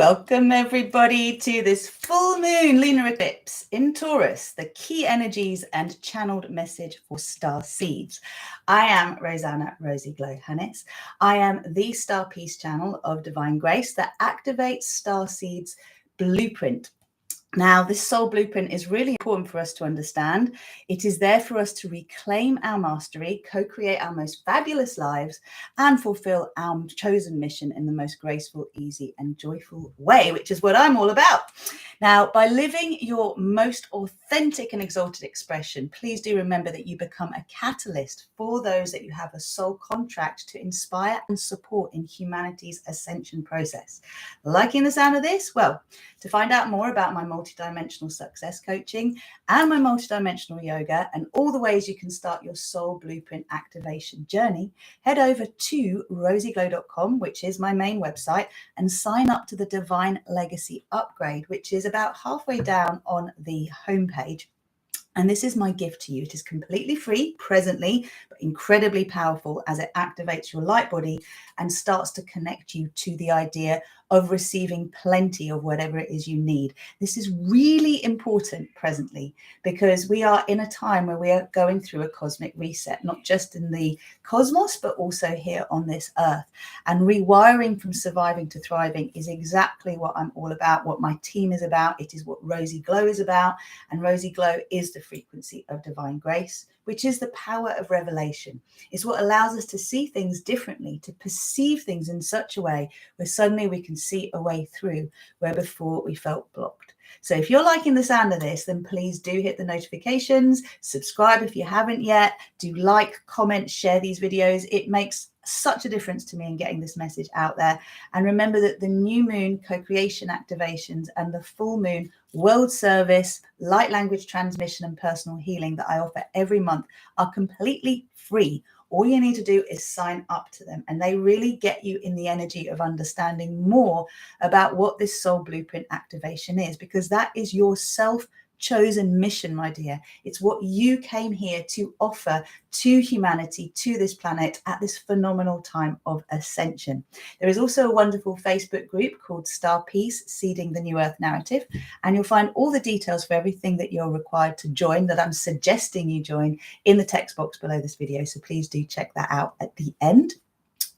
Welcome everybody to this full moon lunar eclipse in Taurus, the key energies and channeled message for StarSeeds. I am Rosanna Rosie Glow Hannes. I am the Star Peace channel of Divine Grace that activates StarSeeds blueprint. Now, this soul blueprint is really important for us to understand. It is there for us to reclaim our mastery, co-create our most fabulous lives, and fulfill our chosen mission in the most graceful, easy, and joyful way, which is what I'm all about. Now, by living your most authentic and exalted expression, please do remember that you become a catalyst for those that you have a soul contract to inspire and support in humanity's ascension process. Liking the sound of this? Well, to find out more about my multidimensional success coaching and my multidimensional yoga and all the ways you can start your soul blueprint activation journey, head over to rosieglow.com, which is my main website, and sign up to the Divine Legacy upgrade, which is about halfway down on the homepage. And this is my gift to you. It is completely free presently, but incredibly powerful as it activates your light body and starts to connect you to the idea of receiving plenty of whatever it is you need. This is really important presently because we are in a time where we are going through a cosmic reset, not just in the cosmos, but also here on this earth. And rewiring from surviving to thriving is exactly what I'm all about, what my team is about. It is what Rosie Glow is about. And Rosie Glow is the frequency of divine grace, which is the power of revelation. It's what allows us to see things differently, to perceive things in such a way where suddenly we can see a way through where before we felt blocked. So if you're liking the sound of this, then please do hit the notifications, subscribe if you haven't yet, do like, comment, share these videos. It makes such a difference to me in getting this message out there. And remember that the new moon co-creation activations and the full moon world service, light language transmission and personal healing that I offer every month are completely free. All you need to do is sign up to them, and they really get you in the energy of understanding more about what this soul blueprint activation is, because that is your self-chosen mission, my dear. It's what you came here to offer to humanity, to this planet at this phenomenal time of ascension. There is also a wonderful Facebook group called Star Peace, Seeding the New Earth Narrative, and you'll find all the details for everything that you're required to join, that I'm suggesting you join, in the text box below this video. So please do check that out at the end.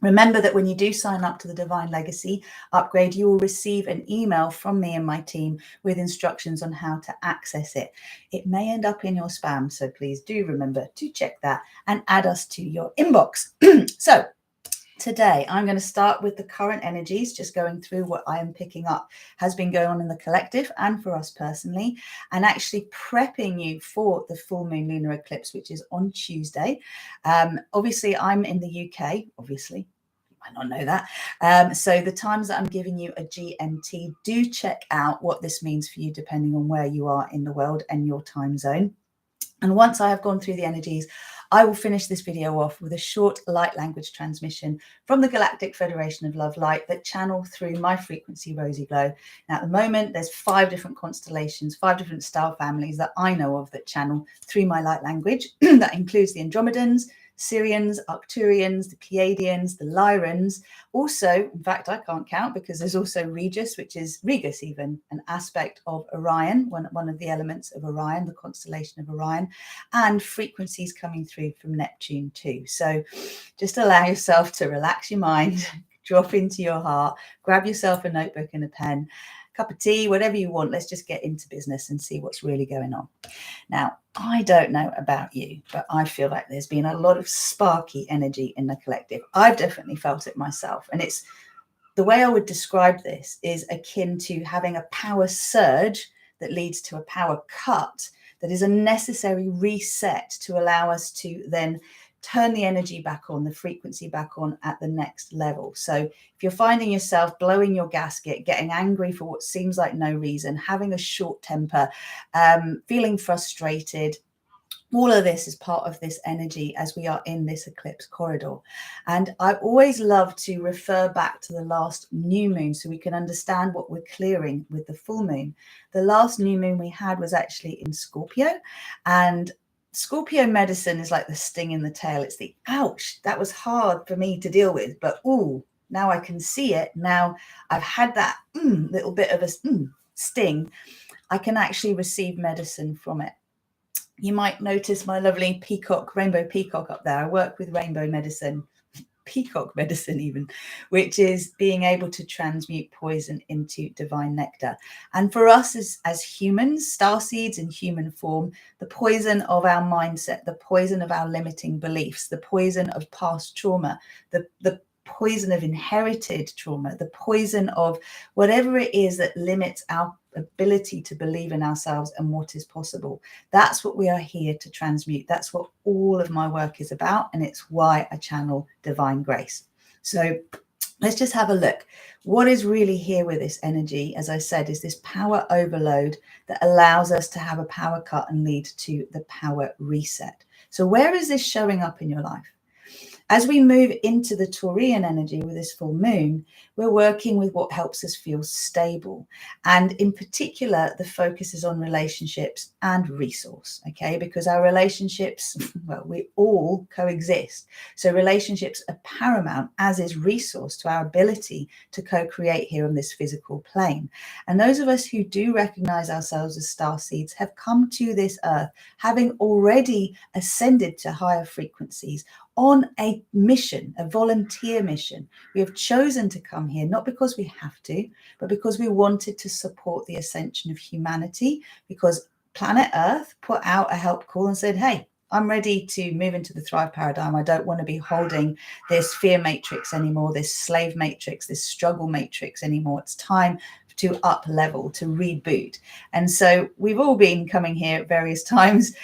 Remember that when you do sign up to the Divine Legacy upgrade, you will receive an email from me and my team with instructions on how to access it. It may end up in your spam, so please do remember to check that and add us to your inbox. So today, I'm going to start with the current energies, just going through what I am picking up has been going on in the collective and for us personally, and actually prepping you for the full moon lunar eclipse, which is on Tuesday. Obviously, I'm in the UK, obviously. You might not know that. So the times that I'm giving you a GMT, do check out what this means for you, depending on where you are in the world and your time zone. And once I have gone through the energies, I will finish this video off with a short light language transmission from the Galactic Federation of Love Light that channel through my frequency, Rosie Glow. Now, at the moment, there's 5 different constellations, 5 different star families that I know of that channel through my light language. That includes the Andromedans, Sirians, Arcturians, the Pleiadians, the Lyrans. Also, in fact, I can't count because there's also Regus, which is Regus even, an aspect of Orion, one of the elements of Orion, the constellation of Orion, and frequencies coming through from Neptune too. So just allow yourself to relax your mind, drop into your heart, grab yourself a notebook and a pen, cup of tea, whatever you want. Let's just get into business and see what's really going on. Now, I don't know about you, but I feel like there's been a lot of sparky energy in the collective. I've definitely felt it myself. And it's the way I would describe this is akin to having a power surge that leads to a power cut that is a necessary reset to allow us to then turn the energy back on, the frequency back on at the next level. So if you're finding yourself blowing your gasket, getting angry for what seems like no reason, having a short temper, feeling frustrated, all of this is part of this energy as we are in this eclipse corridor. And I always love to refer back to the last new moon so we can understand what we're clearing with the full moon. The last new moon we had was actually in Scorpio, and Scorpio medicine is like the sting in the tail. It's the ouch, that was hard for me to deal with, but ooh, Now I can see it. Now I've had that little bit of a sting. I can actually receive medicine from it. You might notice my lovely peacock, rainbow peacock up there. I work with rainbow medicine, peacock medicine even, which is being able to transmute poison into divine nectar. And for us as humans, starseeds in human form, the poison of our mindset, the poison of our limiting beliefs, the poison of past trauma, the poison of inherited trauma, the poison of whatever it is that limits our ability to believe in ourselves and what is possible. That's what we are here to transmute. That's what all of my work is about, and it's why I channel divine grace. So let's just have a look. What is really here with this energy, as I said, is this power overload that allows us to have a power cut and lead to the power reset. So where is this showing up in your life? As we move into the Taurian energy with this full moon, we're working with what helps us feel stable. And in particular, the focus is on relationships and resource, okay? Because our relationships, well, we all coexist. So relationships are paramount, as is resource, to our ability to co-create here on this physical plane. And those of us who do recognize ourselves as starseeds have come to this earth having already ascended to higher frequencies, on a mission, a volunteer mission. We have chosen to come here, not because we have to, but because we wanted to support the ascension of humanity, because planet Earth put out a help call and said, hey, I'm ready to move into the Thrive paradigm. I don't want to be holding this fear matrix anymore, this slave matrix, this struggle matrix anymore. It's time to up level, to reboot. And so we've all been coming here at various times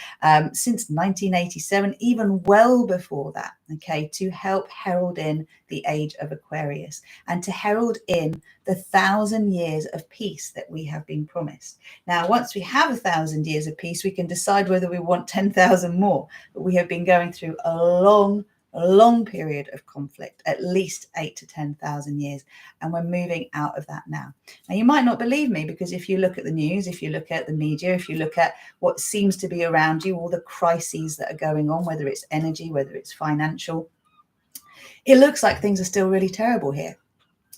since 1987, even well before that, okay, to help herald in the age of Aquarius and to herald in the 1,000 years of peace that we have been promised. Now, once we have 1,000 years of peace, we can decide whether we want 10,000 more, but we have been going through a long period of conflict, at least 8 to 10,000 years, and we're moving out of that now. Now, you might not believe me, because if you look at the news, if you look at the media, if you look at what seems to be around you, all the crises that are going on, whether it's energy, whether it's financial, it looks like things are still really terrible here.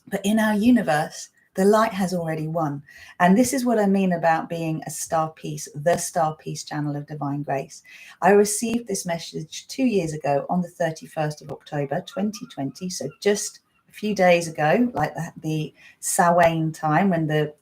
But in our universe, the light has already won. And this is what I mean about being a star piece, the star piece channel of divine grace. I received this message 2 years ago on the 31st of October, 2020. So just a few days ago, like the Samhain time, when the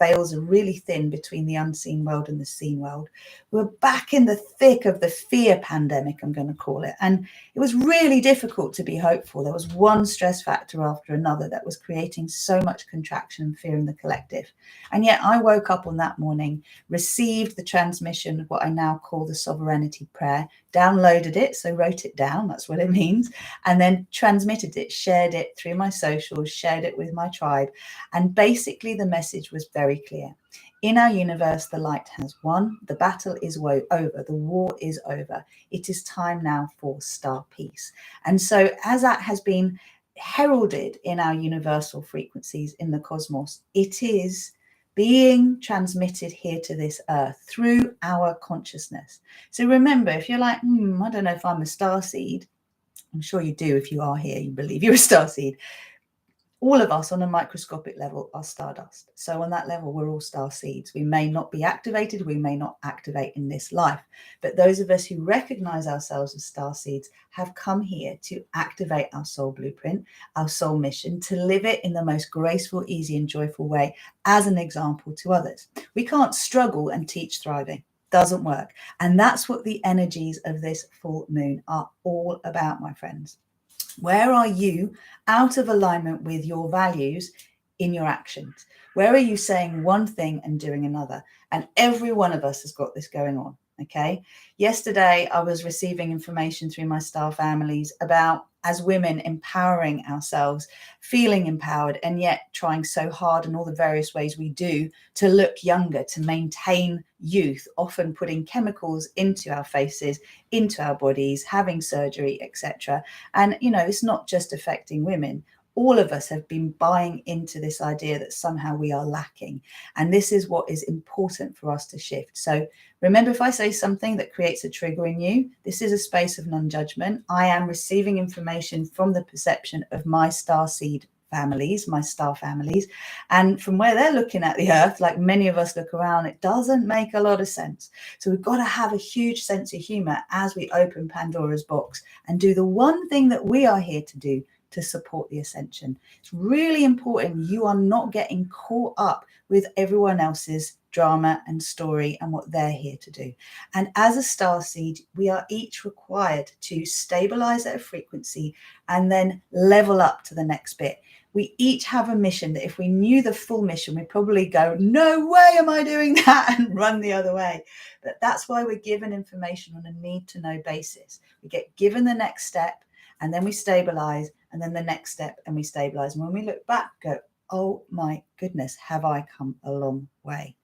veils are really thin between the unseen world and the seen world. We're back in the thick of the fear pandemic, I'm going to call it. And it was really difficult to be hopeful. There was one stress factor after another that was creating so much contraction and fear in the collective. And yet I woke up on that morning, received the transmission of what I now call the sovereignty prayer, downloaded it, so wrote it down, that's what it means, and then transmitted it, shared it through my socials, shared it with my tribe. And basically the message was very clear. In our universe, the light has won. The battle is over. The war is over. It is time now for star peace. And so as that has been heralded in our universal frequencies in the cosmos, it is being transmitted here to this earth through our consciousness. So remember, if you're like, I don't know if I'm a starseed, I'm sure you do. If you are here, you believe you're a starseed. All of us on a microscopic level are stardust. So on that level, we're all star seeds. We may not be activated. We may not activate in this life. But those of us who recognize ourselves as star seeds have come here to activate our soul blueprint, our soul mission, to live it in the most graceful, easy, and joyful way as an example to others. We can't struggle and teach thriving. Doesn't work. And that's what the energies of this full moon are all about, my friends. Where are you out of alignment with your values in your actions? Where are you saying one thing and doing another? And every one of us has got this going on, okay? Yesterday, I was receiving information through my star families about, as women, empowering ourselves, feeling empowered, and yet trying so hard in all the various ways we do to look younger, to maintain youth, often putting chemicals into our faces, into our bodies, having surgery, etc. And, you know, it's not just affecting women. all of us have been buying into this idea that somehow we are lacking. And this is what is important for us to shift. So remember, if I say something that creates a trigger in you, this is a space of non-judgment. I am receiving information from the perception of my starseed families, my star families. And from where they're looking at the earth, like many of us look around, it doesn't make a lot of sense. So we've got to have a huge sense of humor as we open Pandora's box and do the one thing that we are here to do, to support the ascension. It's really important you are not getting caught up with everyone else's drama and story and what they're here to do. And as a starseed, we are each required to stabilize at a frequency and then level up to the next bit. We each have a mission that if we knew the full mission, we'd probably go, no way am I doing that, and run the other way. But that's why we're given information on a need to know basis. We get given the next step, and then we stabilize, and then the next step, and we stabilize. And when we look back, go, oh my goodness, have I come a long way?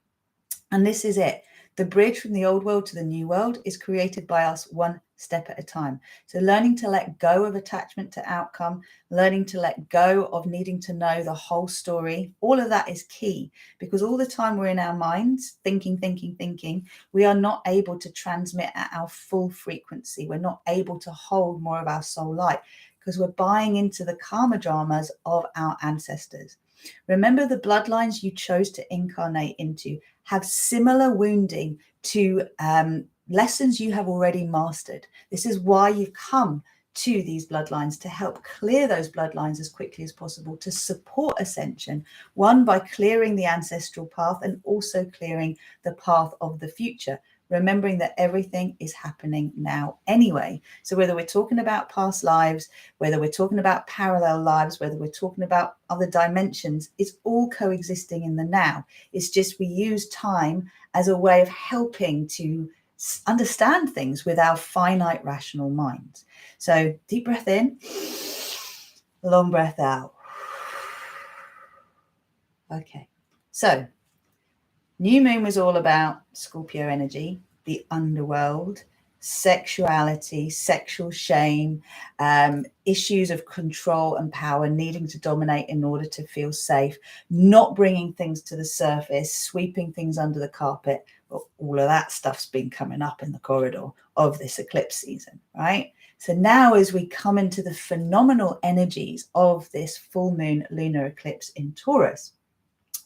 And this is it. The bridge from the old world to the new world is created by us one step at a time. So learning to let go of attachment to outcome, learning to let go of needing to know the whole story, all of that is key, because all the time we're in our minds thinking, we are not able to transmit at our full frequency. We're not able to hold more of our soul light because we're buying into the karma dramas of our ancestors. Remember, the bloodlines you chose to incarnate into have similar wounding to lessons you have already mastered. This is why you've come to these bloodlines, to help clear those bloodlines as quickly as possible, to support ascension, one by clearing the ancestral path and also clearing the path of the future, remembering that everything is happening now anyway. So whether we're talking about past lives, whether we're talking about parallel lives, whether we're talking about other dimensions, it's all coexisting in the now. It's just we use time as a way of helping to understand things with our finite rational minds. So deep breath in, long breath out. Okay, so new moon was all about Scorpio energy, the underworld, sexuality, sexual shame, issues of control and power, needing to dominate in order to feel safe, not bringing things to the surface, sweeping things under the carpet. Well, all of that stuff's been coming up in the corridor of this eclipse season, right? So now as we come into the phenomenal energies of this full moon lunar eclipse in Taurus,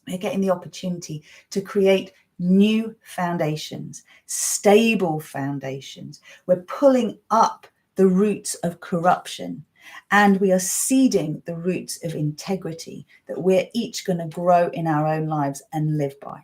we're getting the opportunity to create new foundations, stable foundations. We're pulling up the roots of corruption, and we are seeding the roots of integrity that we're each going to grow in our own lives and live by.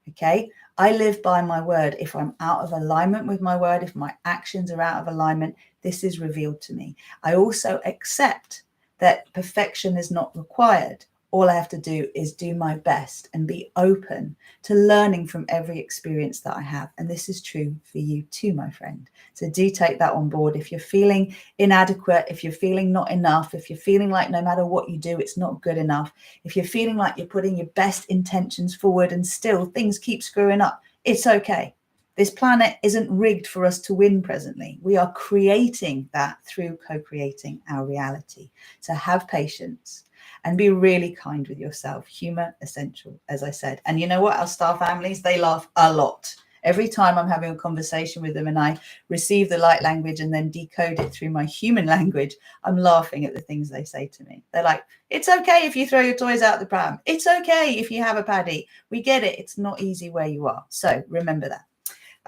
Okay, I live by my word. If I'm out of alignment with my word, if my actions are out of alignment, this is revealed to me. I also accept that perfection is not required. All I have to do is do my best and be open to learning from every experience that I have. And this is true for you too, my friend. So do take that on board. If you're feeling inadequate, if you're feeling not enough, if you're feeling like no matter what you do, it's not good enough, if you're feeling like you're putting your best intentions forward and still things keep screwing up, it's okay. This planet isn't rigged for us to win presently. We are creating that through co-creating our reality. So have patience and be really kind with yourself. Humor essential, as I said. And you know what? Our star families, they laugh a lot. Every time I'm having a conversation with them and I receive the light language and then decode it through my human language, I'm laughing at the things they say to me. They're like, it's okay if you throw your toys out the pram. It's okay if you have a paddy. We get it. It's not easy where you are. So remember that.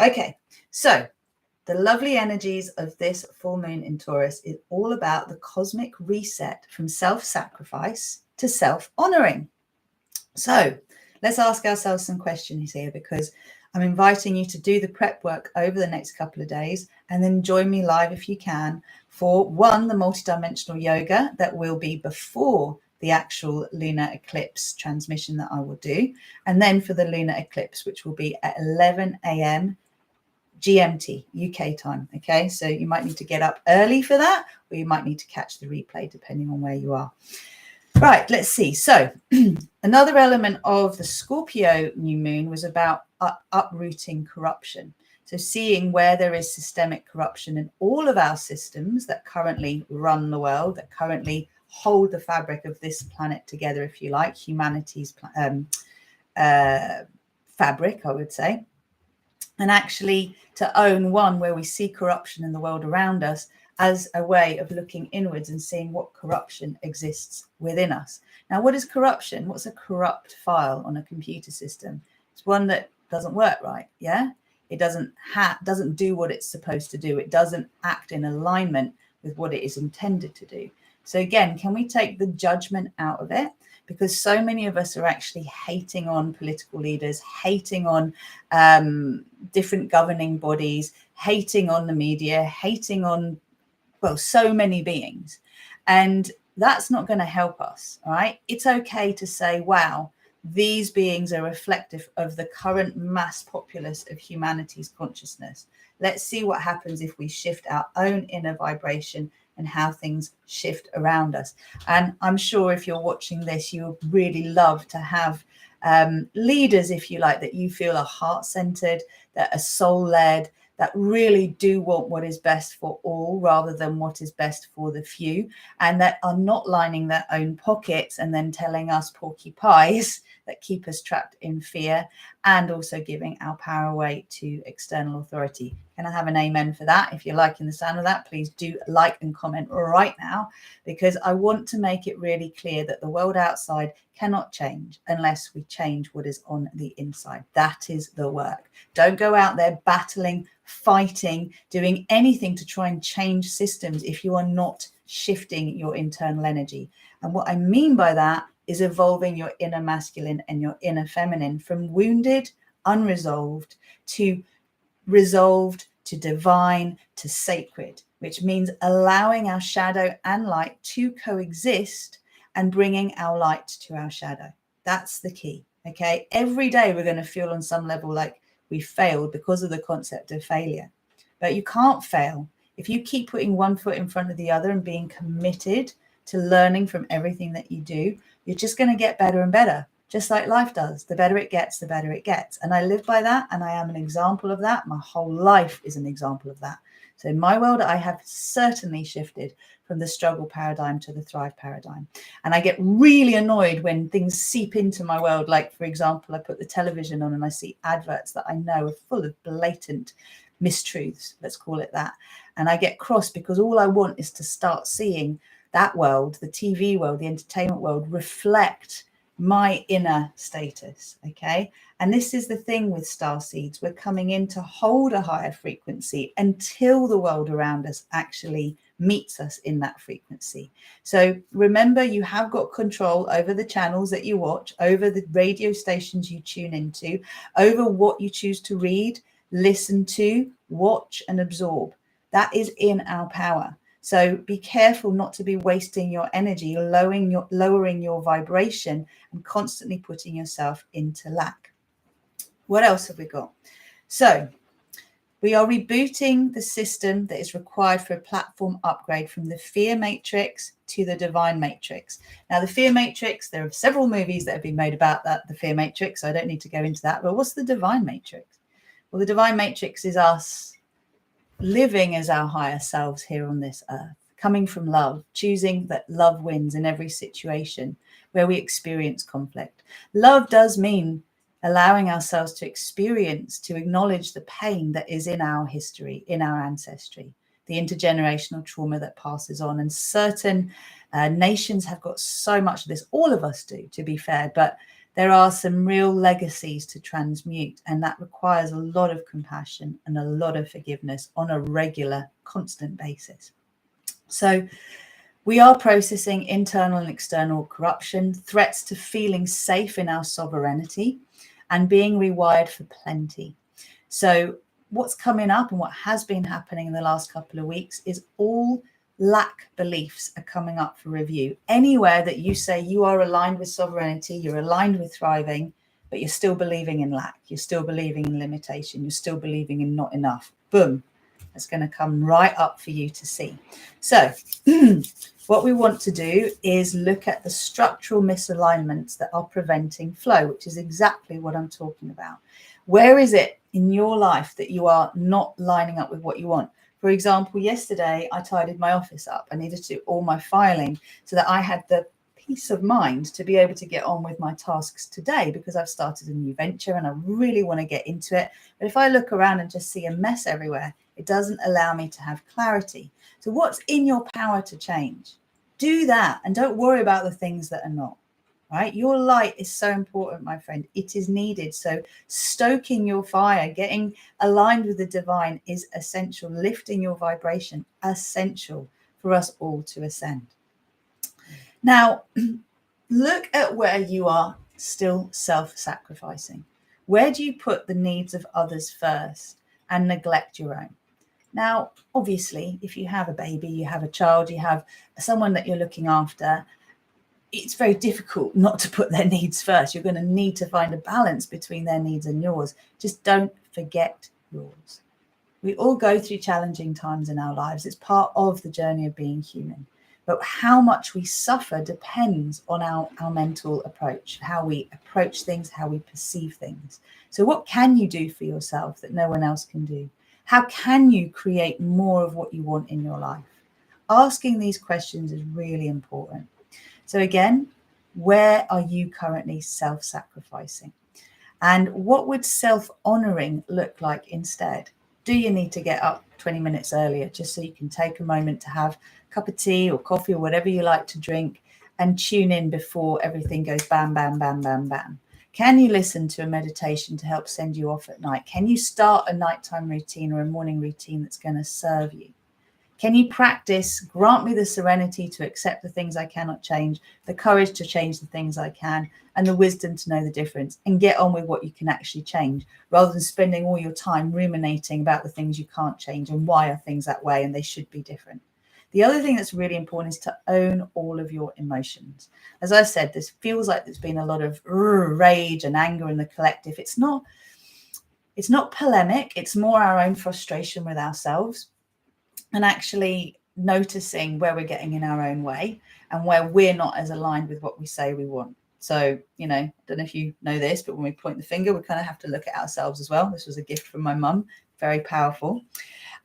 Okay, so the lovely energies of this full moon in Taurus is all about the cosmic reset from self-sacrifice to self-honoring. So let's ask ourselves some questions here, because I'm inviting you to do the prep work over the next couple of days and then join me live if you can for one, the multidimensional yoga that will be before the actual lunar eclipse transmission that I will do, and then for the lunar eclipse, which will be at 11 a.m. GMT, UK time. Okay, so you might need to get up early for that, or you might need to catch the replay depending on where you are. Right, let's see. So another element of the Scorpio new moon was about uprooting corruption. So seeing where there is systemic corruption in all of our systems that currently run the world, that currently hold the fabric of this planet together, if you like, humanity's fabric, I would say. And actually to own one where we see corruption in the world around us as a way of looking inwards and seeing what corruption exists within us. Now, what is corruption? What's a corrupt file on a computer system? It's one that doesn't work right, yeah? It doesn't do what it's supposed to do. It doesn't act in alignment with what it is intended to do. So again, can we take the judgment out of it? Because so many of us are actually hating on political leaders, hating on different governing bodies, hating on the media, hating on, well, so many beings. And that's not going to help us, all right? It's okay to say, wow, these beings are reflective of the current mass populace of humanity's consciousness. Let's see what happens if we shift our own inner vibration and how things shift around us. And I'm sure if you're watching this, you would really love to have leaders, if you like, that you feel are heart-centered, that are soul-led, that really do want what is best for all rather than what is best for the few, and that are not lining their own pockets and then telling us porky pies that keep us trapped in fear, and also giving our power away to external authority. Can I have an amen for that? If you're liking the sound of that, please do like and comment right now, because I want to make it really clear that the world outside cannot change unless we change what is on the inside. That is the work. Don't go out there battling, fighting, doing anything to try and change systems if you are not shifting your internal energy. And what I mean by that is evolving your inner masculine and your inner feminine from wounded, unresolved, to resolved, to divine, to sacred, which means allowing our shadow and light to coexist and bringing our light to our shadow. That's the key. Okay. Every day we're going to feel on some level like we failed because of the concept of failure. But you can't fail if you keep putting one foot in front of the other and being committed to learning from everything that you do. You're just going to get better and better, just like life does. The better it gets, the better it gets. And I live by that, and I am an example of that. My whole life is an example of that. So in my world, I have certainly shifted from the struggle paradigm to the thrive paradigm. And I get really annoyed when things seep into my world. Like, for example, I put the television on and I see adverts that I know are full of blatant mistruths, let's call it that. And I get cross because all I want is to start seeing that world, the TV world, the entertainment world, reflect my inner status. Okay. And this is the thing with StarSeeds. We're coming in to hold a higher frequency until the world around us actually meets us in that frequency. So remember, you have got control over the channels that you watch, over the radio stations you tune into, over what you choose to read, listen to, watch, and absorb. That is in our power. So be careful not to be wasting your energy, lowering your vibration, and constantly putting yourself into lack. What else have we got? So we are rebooting the system that is required for a platform upgrade from the fear matrix to the divine matrix. Now, the fear matrix, there are several movies that have been made about that, the fear matrix. So I don't need to go into that. But what's the divine matrix? Well, the divine matrix is us living as our higher selves here on this earth, coming from love, choosing that love wins in every situation where we experience conflict. Love does mean allowing ourselves to experience, to acknowledge the pain that is in our history, in our ancestry, the intergenerational trauma that passes on. And certain nations have got so much of this. All of us do, to be fair, but there are some real legacies to transmute, and that requires a lot of compassion and a lot of forgiveness on a regular, constant basis. So we are processing internal and external corruption, threats to feeling safe in our sovereignty, and being rewired for plenty. So what's coming up and what has been happening in the last couple of weeks is all lack beliefs are coming up for review. Anywhere that you say you are aligned with sovereignty, you're aligned with thriving, but you're still believing in lack, you're still believing in limitation, you're still believing in not enough, boom, that's going to come right up for you to see. So what we want to do is look at the structural misalignments that are preventing flow, which is exactly what I'm talking about. Where is it in your life that you are not lining up with what you want? For example, yesterday I tidied my office up. I needed to do all my filing so that I had the peace of mind to be able to get on with my tasks today, because I've started a new venture and I really want to get into it. But if I look around and just see a mess everywhere, it doesn't allow me to have clarity. So what's in your power to change? Do that, and don't worry about the things that are not. Right? Your light is so important, my friend. It is needed. So stoking your fire, getting aligned with the divine is essential. Lifting your vibration, essential for us all to ascend. Now, look at where you are still self-sacrificing. Where do you put the needs of others first and neglect your own? Now, obviously, if you have a baby, you have a child, you have someone that you're looking after, it's very difficult not to put their needs first. You're going to need to find a balance between their needs and yours. Just don't forget yours. We all go through challenging times in our lives. It's part of the journey of being human. But how much we suffer depends on our mental approach, how we approach things, how we perceive things. So what can you do for yourself that no one else can do? How can you create more of what you want in your life? Asking these questions is really important. So again, where are you currently self-sacrificing? And what would self-honoring look like instead? Do you need to get up 20 minutes earlier just so you can take a moment to have a cup of tea or coffee or whatever you like to drink and tune in before everything goes bam, bam, bam, bam, bam? Can you listen to a meditation to help send you off at night? Can you start a nighttime routine or a morning routine that's going to serve you? Can you practice, grant me the serenity to accept the things I cannot change, the courage to change the things I can, and the wisdom to know the difference, and get on with what you can actually change, rather than spending all your time ruminating about the things you can't change and why are things that way and they should be different. The other thing that's really important is to own all of your emotions. As I said, this feels like there's been a lot of rage and anger in the collective. It's not polemic. It's more our own frustration with ourselves, and actually noticing where we're getting in our own way and where we're not as aligned with what we say we want. So, I don't know if you know this, but when we point the finger, we kind of have to look at ourselves as well. This was a gift from my mum, very powerful.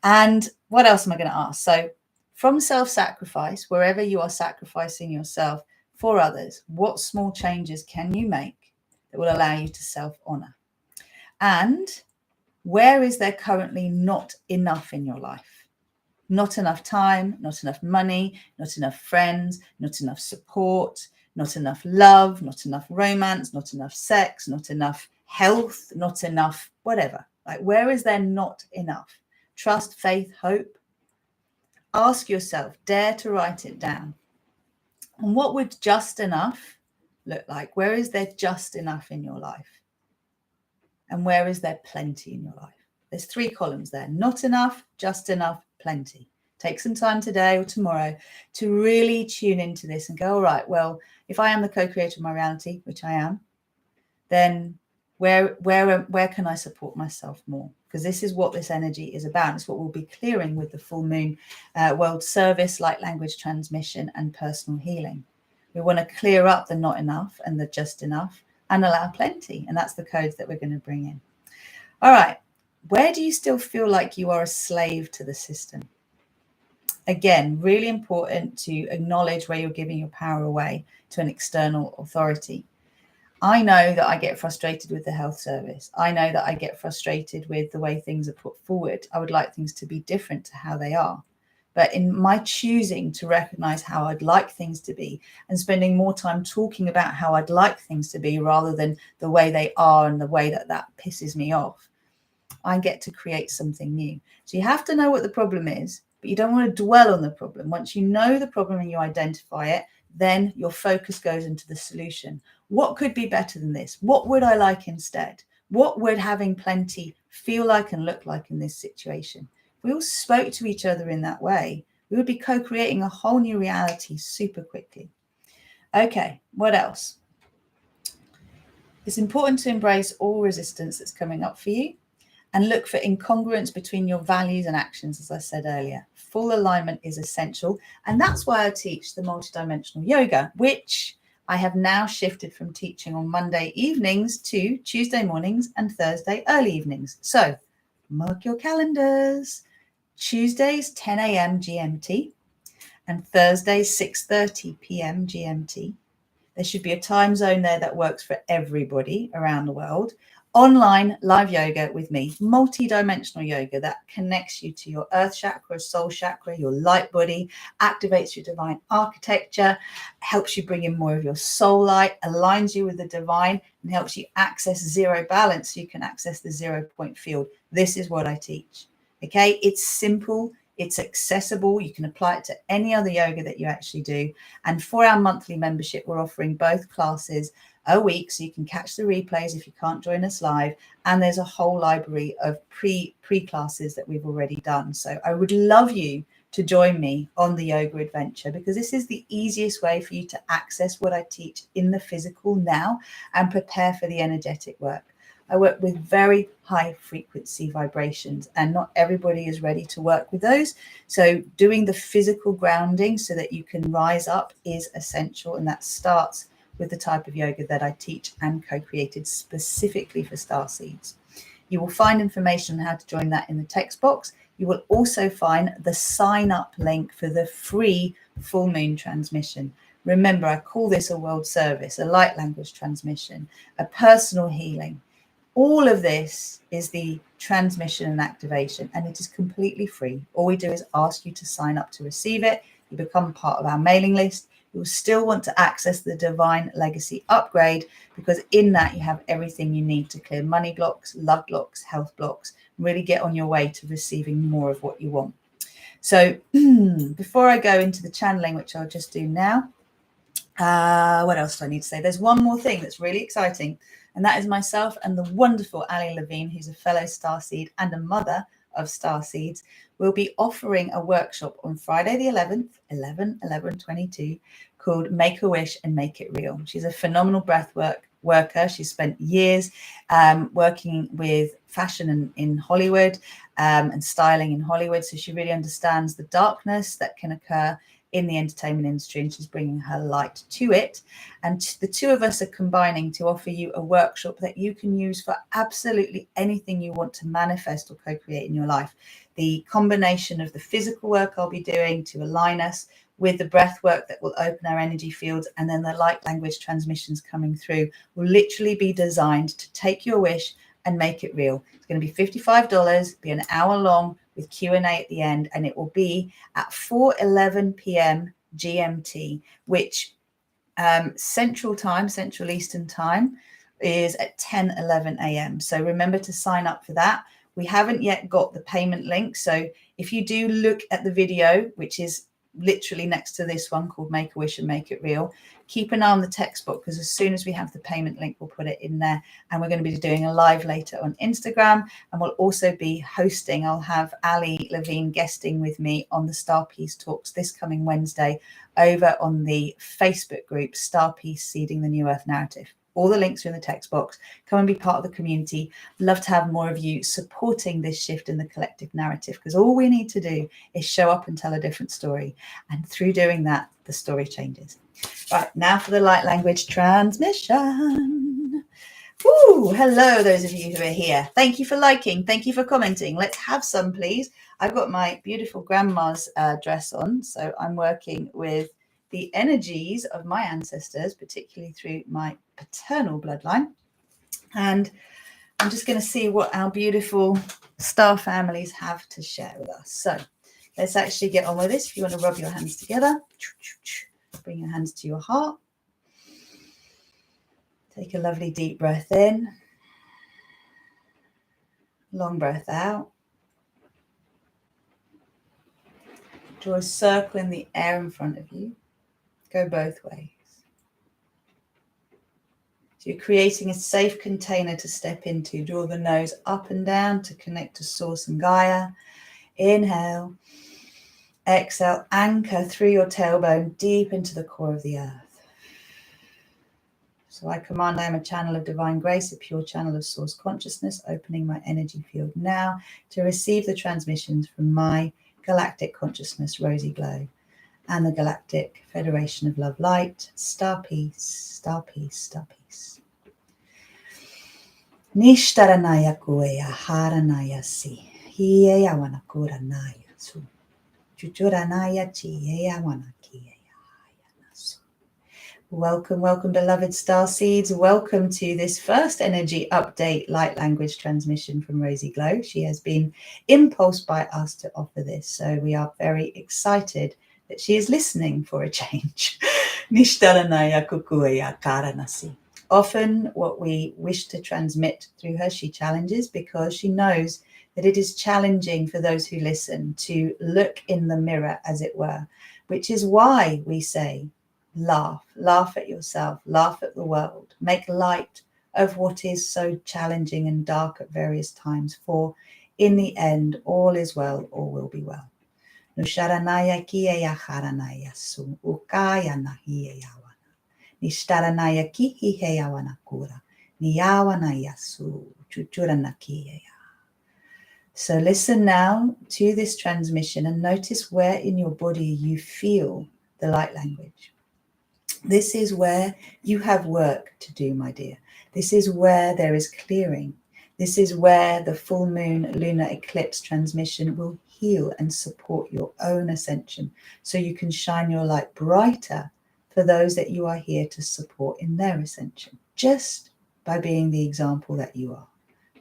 And what else am I going to ask? So from self-sacrifice, wherever you are sacrificing yourself for others, what small changes can you make that will allow you to self-honor? And where is there currently not enough in your life? Not enough time, not enough money, not enough friends, not enough support, not enough love, not enough romance, not enough sex, not enough health, not enough whatever. Like, where is there not enough? Trust, faith, hope. Ask yourself, dare to write it down. And what would just enough look like? Where is there just enough in your life? And where is there plenty in your life? There's 3 columns there: not enough, just enough, plenty. Take some time today or tomorrow to really tune into this and go, all right, well, if I am the co-creator of my reality, which I am, then where can I support myself more? Because this is what this energy is about. It's what we'll be clearing with the full moon world service, light language transmission, and personal healing. We want to clear up the not enough and the just enough and allow plenty. And that's the codes that we're going to bring in. All right. Where do you still feel like you are a slave to the system? Again, really important to acknowledge where you're giving your power away to an external authority. I know that I get frustrated with the health service. I know that I get frustrated with the way things are put forward. I would like things to be different to how they are. But in my choosing to recognize how I'd like things to be and spending more time talking about how I'd like things to be rather than the way they are and the way that pisses me off, I get to create something new. So you have to know what the problem is, but you don't want to dwell on the problem. Once you know the problem and you identify it, then your focus goes into the solution. What could be better than this? What would I like instead? What would having plenty feel like and look like in this situation? If we all spoke to each other in that way, we would be co-creating a whole new reality super quickly. Okay, what else? It's important to embrace all resistance that's coming up for you and look for incongruence between your values and actions, as I said earlier. Full alignment is essential. And that's why I teach the multidimensional yoga, which I have now shifted from teaching on Monday evenings to Tuesday mornings and Thursday early evenings. So mark your calendars. Tuesdays, 10 a.m. GMT, and Thursdays, 6:30 p.m. GMT. There should be a time zone there that works for everybody around the world. Online live yoga with me, multi-dimensional yoga that connects you to your earth chakra, soul chakra, your light body, activates your divine architecture, helps you bring in more of your soul light, aligns you with the divine, and helps you access zero balance so you can access the 0 point field. This is what I teach. Okay, it's simple. It's accessible. You can apply it to any other yoga that you actually do. And for our monthly membership, we're offering both classes a week, so you can catch the replays if you can't join us live. And there's a whole library of pre-classes that we've already done. So I would love you to join me on the yoga adventure, because this is the easiest way for you to access what I teach in the physical now and prepare for the energetic work. I work with very high frequency vibrations, and not everybody is ready to work with those. So doing the physical grounding so that you can rise up is essential. And that starts with the type of yoga that I teach and co-created specifically for StarSeeds. You will find information on how to join that in the text box. You will also find the sign up link for the free full moon transmission. Remember, I call this a world service, a light language transmission, a personal healing. All of this is the transmission and activation, and it is completely free. All we do is ask you to sign up to receive it. You become part of our mailing list. You will still want to access the Divine Legacy upgrade, because in that you have everything you need to clear money blocks, love blocks, health blocks, really get on your way to receiving more of what you want. So before I go into the channeling, which I'll just do now, what else do I need to say? There's one more thing that's really exciting, and that is myself and the wonderful Ali Levine, who's a fellow Starseed and a mother of Starseeds, will be offering a workshop on Friday the 11th, 11/11/22, called Make a Wish and Make It Real. She's a phenomenal worker. She's spent years working with fashion in Hollywood and styling in Hollywood. So she really understands the darkness that can occur in the entertainment industry, and she's bringing her light to it. And the two of us are combining to offer you a workshop that you can use for absolutely anything you want to manifest or co-create in your life. The combination of the physical work I'll be doing to align us with the breath work that will open our energy fields, and then the light language transmissions coming through, will literally be designed to take your wish and make it real. It's going to be $55, be an hour long with Q&A at the end, and it will be at 4:11 p.m. GMT, which Central Eastern Time is at 10:11 a.m. So remember to sign up for that. We haven't yet got the payment link. So if you do look at the video, which is literally next to this one called Make a Wish and Make It Real, keep an eye on the text book, because as soon as we have the payment link, we'll put it in there. And we're going to be doing a live later on Instagram, and we'll also be hosting. I'll have Ali Levine guesting with me on the Star Peace Talks this coming Wednesday over on the Facebook group Star Peace Seeding the New Earth Narrative. All the links are in the text box. Come and be part of the community. Love to have more of you supporting this shift in the collective narrative, because all we need to do is show up and tell a different story. And through doing that, the story changes. Right, now for the light language transmission. Woo, hello, those of you who are here. Thank you for liking. Thank you for commenting. Let's have some, please. I've got my beautiful grandma's dress on, so I'm working with the energies of my ancestors, particularly through my paternal bloodline. And I'm just going to see what our beautiful star families have to share with us. So let's actually get on with this. If you want to rub your hands together, bring your hands to your heart. Take a lovely deep breath in. Long breath out. Draw a circle in the air in front of you. Go both ways. So you're creating a safe container to step into. Draw the nose up and down to connect to Source and Gaia. Inhale. Exhale. Anchor through your tailbone deep into the core of the earth. So I command, I am a channel of divine grace, a pure channel of source consciousness, opening my energy field now to receive the transmissions from my galactic consciousness, Rosy Glow, and the Galactic Federation of Love Light, Star Peace, Star Peace, Star Peace. Nishtaranaya kueya haranaya si. Hiya wanakuranaya. su. Chuchuranaya chieya wana kieya nasu. Welcome, welcome, beloved Starseeds. Welcome to this first energy update light language transmission from Rosie Glow. She has been impulsed by us to offer this, so we are very excited that she is listening for a change. Nishtaranaya kukueya karanasi. Often what we wish to transmit through her, she challenges because she knows that it is challenging for those who listen to look in the mirror, as it were, which is why we say, laugh at yourself, laugh at the world, make light of what is so challenging and dark at various times, for in the end, all is well, all will be well. Nusharanaya kiya haranaya su ukaya nahiyawana. Nishtaranaya kihiyawana kura. Niyawana su chuchuranakiya. So listen now to this transmission and notice where in your body you feel the light language. This is where you have work to do, my dear. This is where there is clearing. This is where the full moon lunar eclipse transmission will heal and support your own ascension, so you can shine your light brighter for those that you are here to support in their ascension, just by being the example that you are.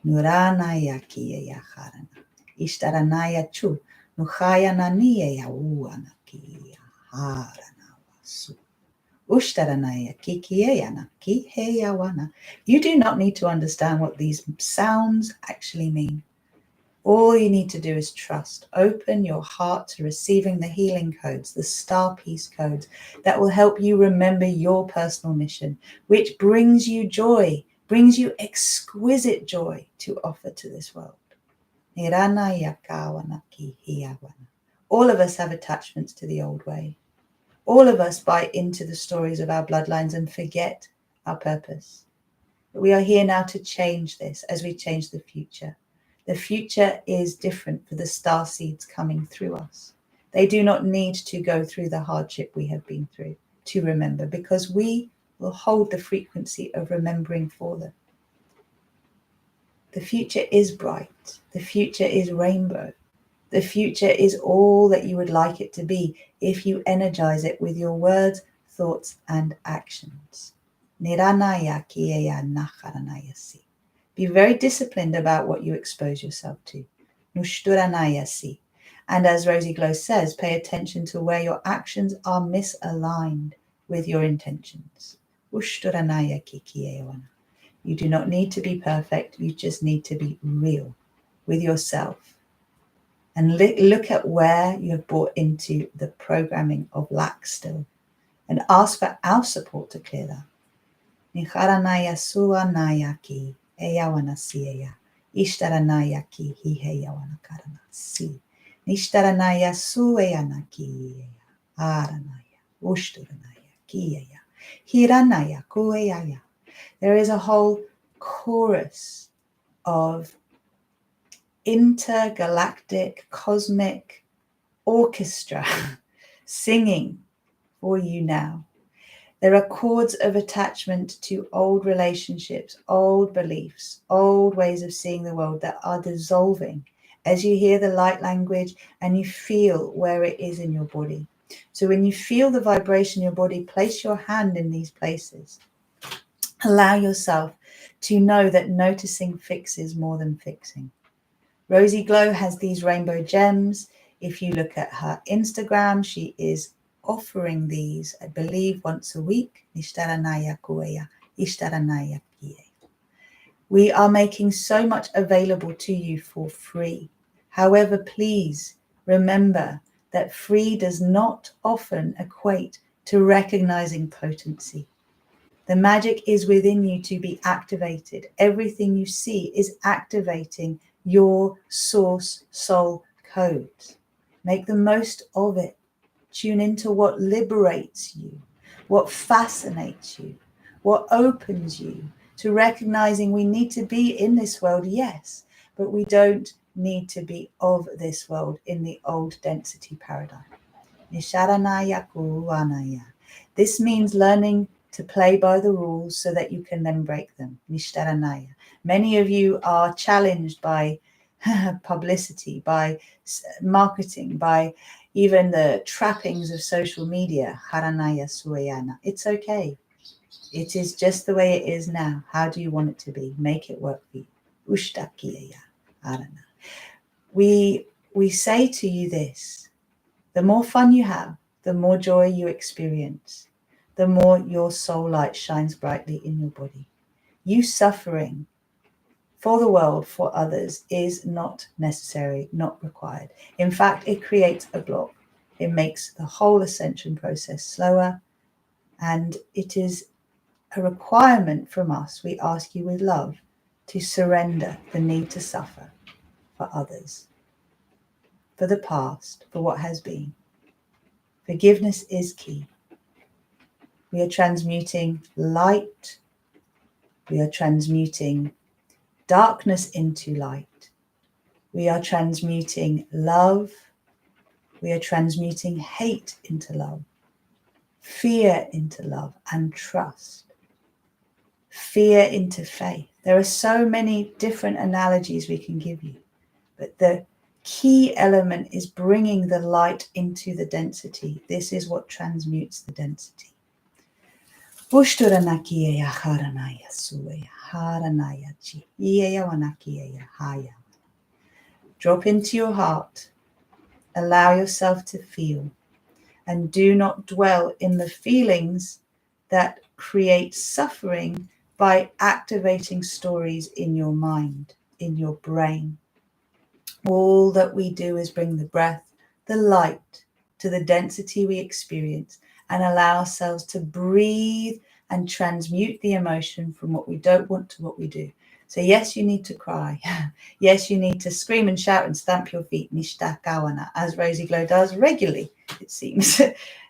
Nuranaya kiya harana. Ishtaranaya chu. Nuhaya naniya uana kiya harana wasu. Ushtaranaya kikiyana kiheyawana. You do not need to understand what these sounds actually mean. All you need to do is trust. Open your heart to receiving the healing codes, the star peace codes that will help you remember your personal mission, which brings you joy, brings you exquisite joy to offer to this world. All of us have attachments to the old way. All of us buy into the stories of our bloodlines and forget our purpose. But we are here now to change this as we change the future. The future is different for the star seeds coming through us. They do not need to go through the hardship we have been through to remember, because we will hold the frequency of remembering for them. The future is bright. The future is rainbow. The future is all that you would like it to be if you energize it with your words, thoughts, and actions. Niranaya kiyeya nacharanayasi. Be very disciplined about what you expose yourself to. Nushturanayasi. And as Rosie Glow says, pay attention to where your actions are misaligned with your intentions. Ushturanaya kikiyewana. You do not need to be perfect. You just need to be real with yourself. And look at where you have bought into the programming of lack still, and ask for our support to clear that. Niharanaya suanaya ki eyawana siya. Ishtaranaya ki hiheyawana karana si. Nishtaranaya sueyana ki aranaya. Ushturanaya kiya. Hiranaya kueyaya. There is a whole chorus of intergalactic cosmic orchestra singing for you now. There are chords of attachment to old relationships, old beliefs, old ways of seeing the world that are dissolving as you hear the light language and you feel where it is in your body. So when you feel the vibration in your body, place your hand in these places. Allow yourself to know that noticing fixes more than fixing. Rosie Glow has these rainbow gems. If you look at her Instagram, she is offering these, I believe, once a week. Ishtaranaya kueya, ishtaranaya kie. We are making so much available to you for free. However, please remember that free does not often equate to recognizing potency. The magic is within you to be activated. Everything you see is activating your source soul codes. Make the most of it. Tune into what liberates you, what fascinates you, what opens you to recognizing we need to be in this world, yes, but we don't need to be of this world in the old density paradigm. Nisharanaya kuanaya. This means learning to play by the rules so that you can then break them. Nishtaranaya. Many of you are challenged by publicity, by marketing, by even the trappings of social media. Haranaya Suyana. It's okay. It is just the way it is now. How do you want it to be? Make it work for you. Ushtakiya. Harana. We say to you this: the more fun you have, the more joy you experience, the more your soul light shines brightly in your body. You suffering for the world, for others, is not necessary, not required. In fact, it creates a block. It makes the whole ascension process slower, and it is a requirement from us. We ask you with love to surrender the need to suffer for others, for the past, for what has been. Forgiveness is key. We are transmuting light. We are transmuting darkness into light. We are transmuting love. We are transmuting hate into love, fear into love, and trust, fear into faith. There are so many different analogies we can give you, but the key element is bringing the light into the density. This is what transmutes the density. Drop into your heart. Allow yourself to feel, and do not dwell in the feelings that create suffering by activating stories in your mind, in your brain. All that we do is bring the breath, the light to the density we experience, and allow ourselves to breathe and transmute the emotion from what we don't want to what we do. So yes, you need to cry. Yes, you need to scream and shout and stamp your feet, Nishta Kawana, as Rosie Glow does regularly, it seems.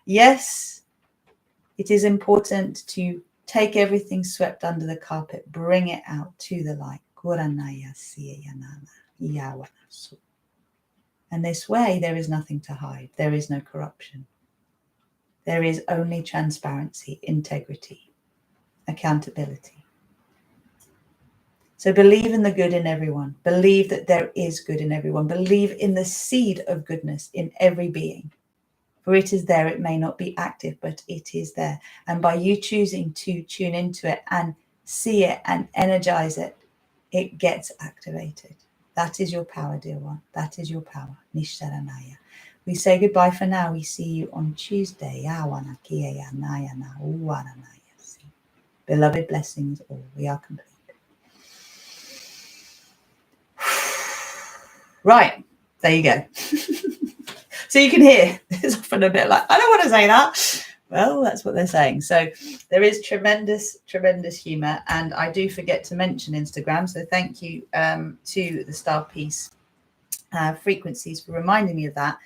Yes, it is important to take everything swept under the carpet, bring it out to the light. And this way, there is nothing to hide. There is no corruption. There is only transparency, integrity, accountability. So believe in the good in everyone. Believe that there is good in everyone. Believe in the seed of goodness in every being. For it is there. It may not be active, but it is there. And by you choosing to tune into it and see it and energize it, it gets activated. That is your power, dear one. That is your power. Nishtaranaya. We say goodbye for now. We see you on Tuesday. Beloved blessings all. We are complete. Right. There you go. So you can hear it's often a bit like, I don't want to say that. Well, that's what they're saying. So there is tremendous, tremendous humor. And I do forget to mention Instagram. So thank you to the Star Peace Frequencies for reminding me of that.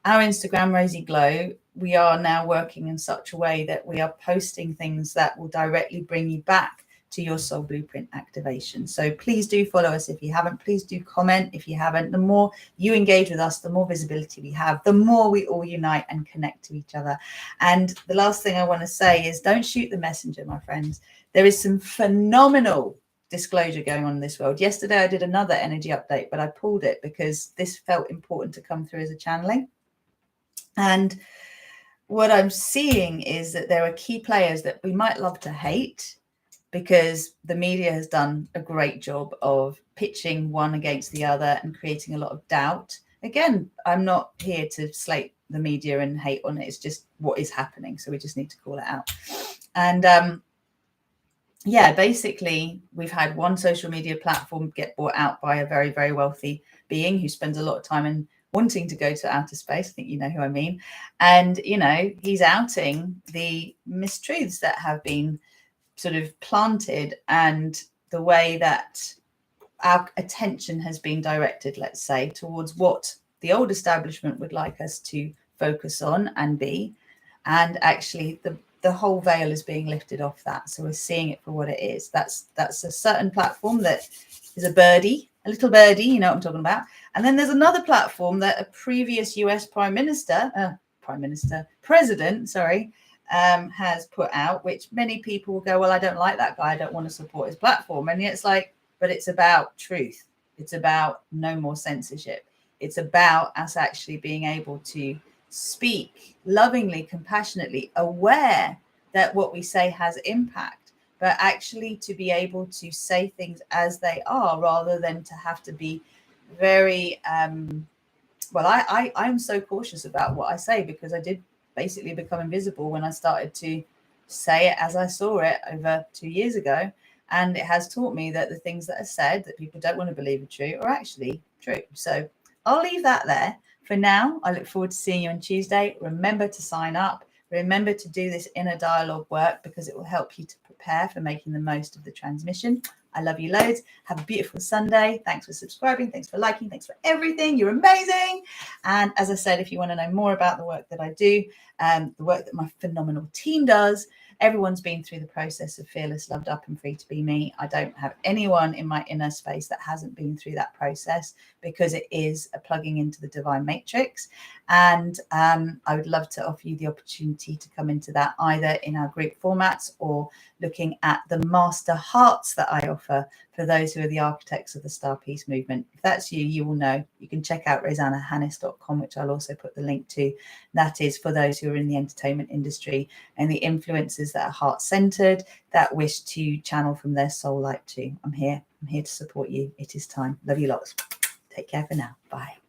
Our Instagram, Rosie Glow, we are now working in such a way that we are posting things that will directly bring you back to your soul blueprint activation. So please do follow us if you haven't. Please do comment if you haven't. The more you engage with us, the more visibility we have, the more we all unite and connect to each other. And the last thing I want to say is don't shoot the messenger, my friends. There is some phenomenal disclosure going on in this world. Yesterday I did another energy update, but I pulled it because this felt important to come through as a channeling. And what I'm seeing is that there are key players that we might love to hate, because the media has done a great job of pitching one against the other and creating a lot of doubt. Again, I'm not here to slate the media and hate on it. It's just what is happening. So we just need to call it out. And yeah, basically, we've had one social media platform get bought out by a very, very wealthy being who spends a lot of time in wanting to go to outer space. I think you know who I mean. And, you know, he's outing the mistruths that have been sort of planted and the way that our attention has been directed, let's say, towards what the old establishment would like us to focus on and be. And actually the whole veil is being lifted off that. So we're seeing it for what it is. That's a certain platform that is a birdie, a little birdie, you know what I'm talking about. And then there's another platform that a previous US president, has put out, which many people will go, well, I don't like that guy. I don't want to support his platform. And it's like, but it's about truth. It's about no more censorship. It's about us actually being able to speak lovingly, compassionately, aware that what we say has impact, but actually to be able to say things as they are rather than to have to be very I'm so cautious about what I say, because I did basically become invisible when I started to say it as I saw it over 2 years ago. And it has taught me that the things that are said that people don't want to believe are true are actually true. So I'll leave that there for now. I look forward to seeing you on Tuesday. Remember to sign up. Remember to do this inner dialogue work, because it will help you to prepare for making the most of the transmission. I love you loads. Have a beautiful Sunday. Thanks for subscribing. Thanks for liking. Thanks for everything. You're amazing. And as I said, if you want to know more about the work that I do, the work that my phenomenal team does, everyone's been through the process of fearless, loved up and free to be me. I don't have anyone in my inner space that hasn't been through that process, because it is a plugging into the divine matrix. And I would love to offer you the opportunity to come into that either in our group formats or looking at the master hearts that I offer for those who are the architects of the Star Peace movement. If that's you, you will know. You can check out rosannahannis.com, which I'll also put the link to. That is for those who are in the entertainment industry and the influencers that are heart-centered, that wish to channel from their soul light too. I'm here to support you. It is time. Love you lots. Take care for now. Bye.